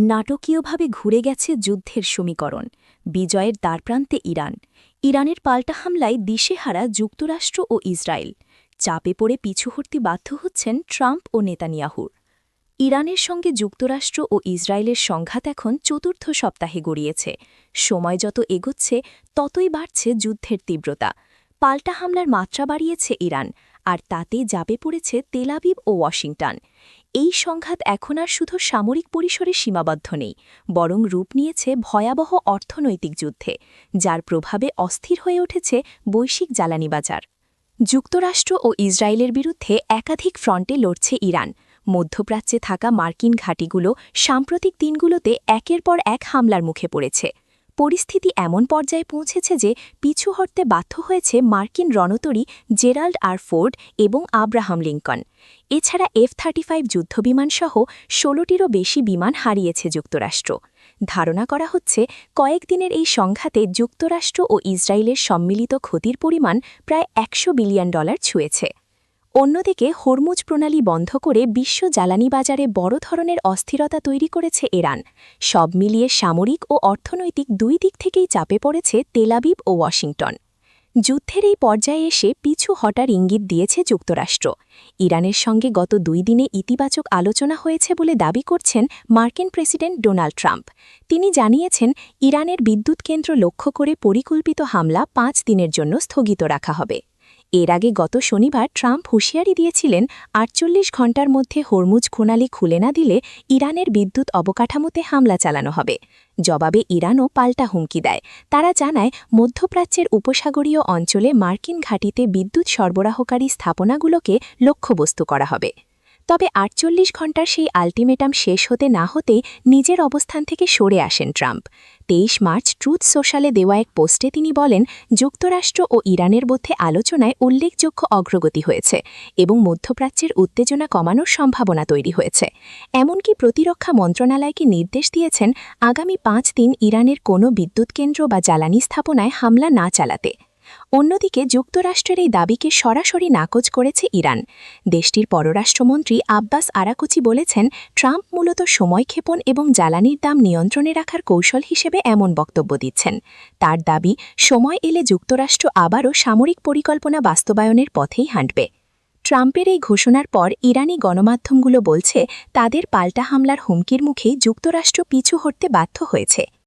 নাটকীয়ভাবে ঘুরে গেছে যুদ্ধের সমীকরণ। বিজয়ের দ্বারপ্রান্তে ইরান। ইরানের পাল্টা হামলায় দিশেহারা যুক্তরাষ্ট্র ও ইসরায়েল। চাপে পড়ে পিছু হটতে বাধ্য হচ্ছেন ট্রাম্প ও নেতানিয়াহুর। ইরানের সঙ্গে যুক্তরাষ্ট্র ও ইসরায়েলের সংঘাত এখন চতুর্থ সপ্তাহে গড়িয়েছে। সময় যত এগোচ্ছে ততই বাড়ছে যুদ্ধের তীব্রতা। পাল্টা হামলার মাত্রা বাড়িয়েছে ইরান, আর তাতে চাপে পড়েছে তেল আবিব ও ওয়াশিংটন। এই সংঘাত এখন আর শুধু সামরিক পরিসরে সীমাবদ্ধ নেই, বরং রূপ নিয়েছে ভয়াবহ অর্থনৈতিক যুদ্ধে, যার প্রভাবে অস্থির হয়ে উঠেছে বৈশ্বিক জ্বালানি বাজার। যুক্তরাষ্ট্র ও ইসরায়েলের বিরুদ্ধে একাধিক ফ্রন্টে লড়ছে ইরান। মধ্যপ্রাচ্যে থাকা মার্কিন ঘাঁটিগুলো সাম্প্রতিক দিনগুলোতে একের পর এক হামলার মুখে পড়েছে। পরিস্থিতি এমন পর্যায়ে পৌঁছেছে যে পিছু হটতে বাধ্য হয়েছে মার্কিন রণতরী জেরাল্ড আর ফোর্ড এবং আব্রাহাম লিঙ্কন। এছাড়া F-35 যুদ্ধবিমানসহ ১৬টিরও বেশি বিমান হারিয়েছে যুক্তরাষ্ট্র। ধারণা করা হচ্ছে কয়েকদিনের এই সংঘাতে যুক্তরাষ্ট্র ও ইসরায়েলের সম্মিলিত ক্ষতির পরিমাণ প্রায় $১০০ বিলিয়ন ছুঁয়েছে। অন্যদিকে হরমুজ প্রণালী বন্ধ করে বিশ্ব জ্বালানি বাজারে বড় ধরনের অস্থিরতা তৈরি করেছে ইরান। সব মিলিয়ে সামরিক ও অর্থনৈতিক দুই দিক থেকেই চাপে পড়েছে তেল আবিব ও ওয়াশিংটন। যুদ্ধের এই পর্যায়ে এসে পিছু হটার ইঙ্গিত দিয়েছে যুক্তরাষ্ট্র। ইরানের সঙ্গে গত ২ দিনে ইতিবাচক আলোচনা হয়েছে বলে দাবি করছেন মার্কিন প্রেসিডেন্ট ডোনাল্ড ট্রাম্প। তিনি জানিয়েছেন, ইরানের বিদ্যুৎ কেন্দ্র লক্ষ্য করে পরিকল্পিত হামলা ৫ দিনের জন্য স্থগিত রাখা হবে। এর আগে গত শনিবার ট্রাম্প হুঁশিয়ারি দিয়েছিলেন, ৪৮ ঘণ্টার মধ্যে হরমুজ প্রণালী খুলে না দিলে ইরানের বিদ্যুৎ অবকাঠামোতে হামলা চালানো হবে। জবাবে ইরানও পাল্টা হুমকি দেয়। তারা জানায়, মধ্যপ্রাচ্যের উপসাগরীয় অঞ্চলে মার্কিন ঘাঁটিতে বিদ্যুৎ সরবরাহকারী স্থাপনাগুলোকে লক্ষ্যবস্তু করা হবে। তবে ৪৮ ঘণ্টার সেই আল্টিমেটাম শেষ হতে না হতেই নিজের অবস্থান থেকে সরে আসেন ট্রাম্প। ২৩ মার্চ ট্রুথ সোশ্যালে দেওয়া এক পোস্টে তিনি বলেন, যুক্তরাষ্ট্র ও ইরানের মধ্যে আলোচনায় উল্লেখযোগ্য অগ্রগতি হয়েছে এবং মধ্যপ্রাচ্যের উত্তেজনা কমানোর সম্ভাবনা তৈরি হয়েছে। এমনকি প্রতিরক্ষা মন্ত্রণালয়কে নির্দেশ দিয়েছেন, আগামী ৫ দিন ইরানের কোনো বিদ্যুৎ কেন্দ্র বা জ্বালানি স্থাপনায় হামলা না চালাতে। অন্যদিকে যুক্তরাষ্ট্রের এই দাবিকে সরাসরি নাকচ করেছে ইরান। দেশটির পররাষ্ট্রমন্ত্রী আব্বাস আরাকচি বলেছেন, ট্রাম্প মূলত সময়ক্ষেপণ এবং জ্বালানির দাম নিয়ন্ত্রণে রাখার কৌশল হিসেবে এমন বক্তব্য দিচ্ছেন। তার দাবি, সময় এলে যুক্তরাষ্ট্র আবারও সামরিক পরিকল্পনা বাস্তবায়নের পথেই হাঁটবে। ট্রাম্পের এই ঘোষণার পর ইরানি গণমাধ্যমগুলো বলছে, তাদের পাল্টা হামলার হুমকির মুখেই যুক্তরাষ্ট্র পিছু হটতে বাধ্য হয়েছে।